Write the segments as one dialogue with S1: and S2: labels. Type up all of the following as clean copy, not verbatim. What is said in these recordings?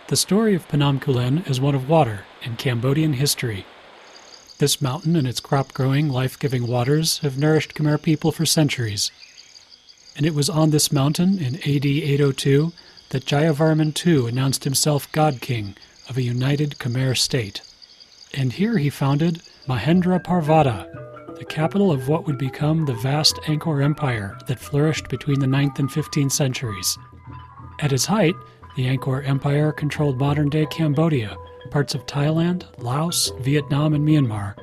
S1: The story of Phnom Kulen is one of water in Cambodian history. This mountain and its crop-growing, life-giving waters have nourished Khmer people for centuries. And it was on this mountain in AD 802 that Jayavarman II announced himself God King of a united Khmer state. And here he founded Mahendra Parvata, the capital of what would become the vast Angkor Empire that flourished between the 9th and 15th centuries. At its height, the Angkor Empire controlled modern-day Cambodia, parts of Thailand, Laos, Vietnam, and Myanmar.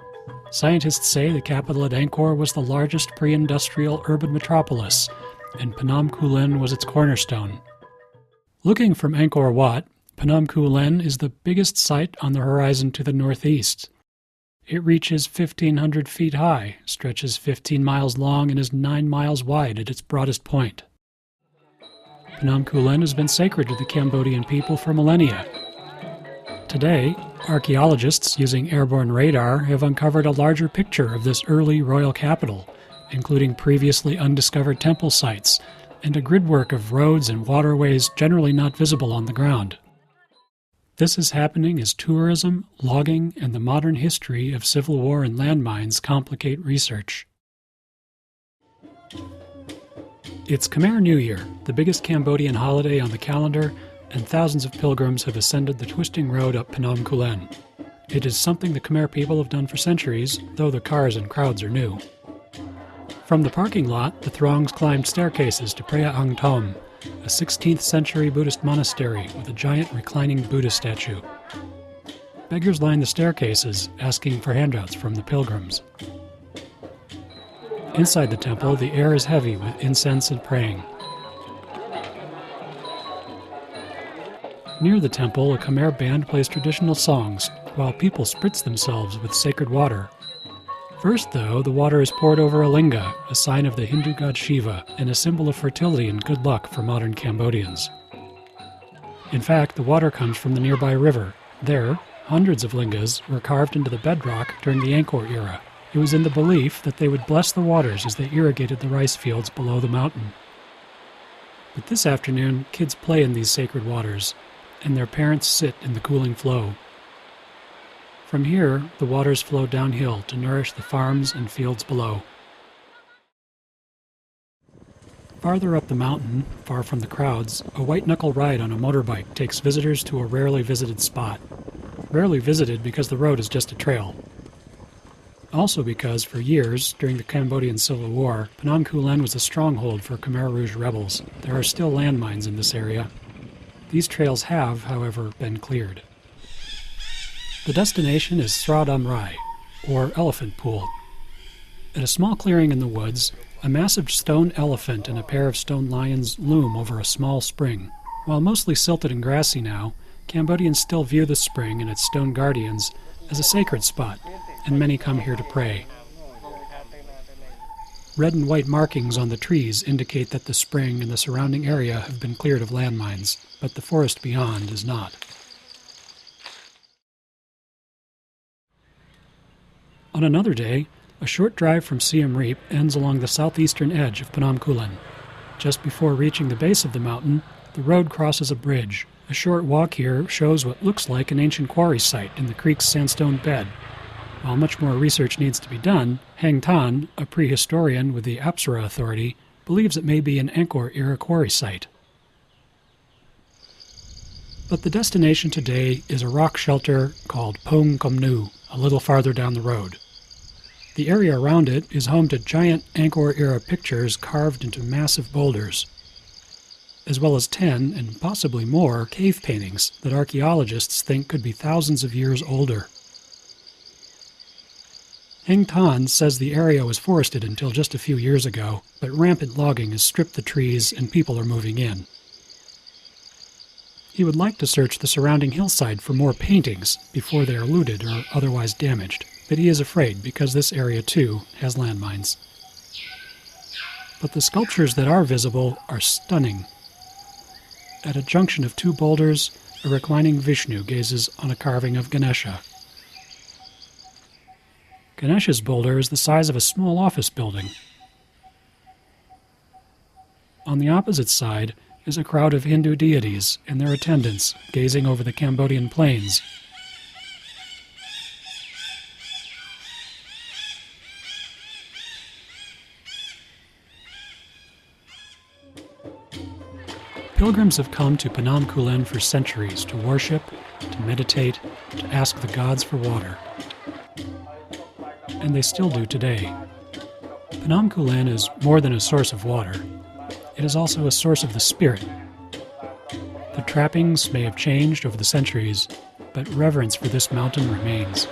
S1: Scientists say the capital at Angkor was the largest pre-industrial urban metropolis, and Phnom Kulen was its cornerstone. Looking from Angkor Wat, Phnom Kulen is the biggest site on the horizon to the northeast. It reaches 1,500 feet high, stretches 15 miles long, and is 9 miles wide at its broadest point. Phnom Kulen has been sacred to the Cambodian people for millennia. Today, archaeologists using airborne radar have uncovered a larger picture of this early royal capital, including previously undiscovered temple sites and a gridwork of roads and waterways generally not visible on the ground. This is happening as tourism, logging, and the modern history of civil war and landmines complicate research. It's Khmer New Year, the biggest Cambodian holiday on the calendar, and thousands of pilgrims have ascended the twisting road up Phnom Kulen. It is something the Khmer people have done for centuries, though the cars and crowds are new. From the parking lot, the throngs climbed staircases to Preah Ang Thom, a 16th century Buddhist monastery with a giant reclining Buddha statue. Beggars line the staircases, asking for handouts from the pilgrims. Inside the temple, the air is heavy with incense and praying. Near the temple, a Khmer band plays traditional songs, while people spritz themselves with sacred water. First, though, the water is poured over a linga, a sign of the Hindu god Shiva, and a symbol of fertility and good luck for modern Cambodians. In fact, the water comes from the nearby river. There, hundreds of lingas were carved into the bedrock during the Angkor era. It was in the belief that they would bless the waters as they irrigated the rice fields below the mountain. But this afternoon, kids play in these sacred waters, and their parents sit in the cooling flow. From here, the waters flow downhill to nourish the farms and fields below. Farther up the mountain, far from the crowds, a white-knuckle ride on a motorbike takes visitors to a rarely visited spot. Rarely visited because the road is just a trail. Also because, for years, during the Cambodian Civil War, Phnom Kulen was a stronghold for Khmer Rouge rebels. There are still landmines in this area. These trails have, however, been cleared. The destination is Sra Dam Rai, or Elephant Pool. At a small clearing in the woods, a massive stone elephant and a pair of stone lions loom over a small spring. While mostly silted and grassy now, Cambodians still view the spring and its stone guardians as a sacred spot, and many come here to pray. Red and white markings on the trees indicate that the spring and the surrounding area have been cleared of landmines, but the forest beyond is not. On another day, a short drive from Siem Reap ends along the southeastern edge of Phnom Kulen. Just before reaching the base of the mountain, the road crosses a bridge. A short walk here shows what looks like an ancient quarry site in the creek's sandstone bed. While much more research needs to be done, Heng Tan, a prehistorian with the Apsara Authority, believes it may be an Angkor-era quarry site. But the destination today is a rock shelter called Pong Kom Nu, a little farther down the road. The area around it is home to giant Angkor-era pictures carved into massive boulders, as well as 10, and possibly more, cave paintings that archaeologists think could be thousands of years older. Heng Tan says the area was forested until just a few years ago, but rampant logging has stripped the trees and people are moving in. He would like to search the surrounding hillside for more paintings before they are looted or otherwise damaged, but he is afraid because this area, too, has landmines. But the sculptures that are visible are stunning. At a junction of two boulders, a reclining Vishnu gazes on a carving of Ganesha. Ganesha's boulder is the size of a small office building. On the opposite side is a crowd of Hindu deities and their attendants gazing over the Cambodian plains. Pilgrims have come to Phnom Kulen for centuries to worship, to meditate, to ask the gods for water. And they still do today. Phnom Kulen is more than a source of water. It is also a source of the spirit. The trappings may have changed over the centuries, but reverence for this mountain remains.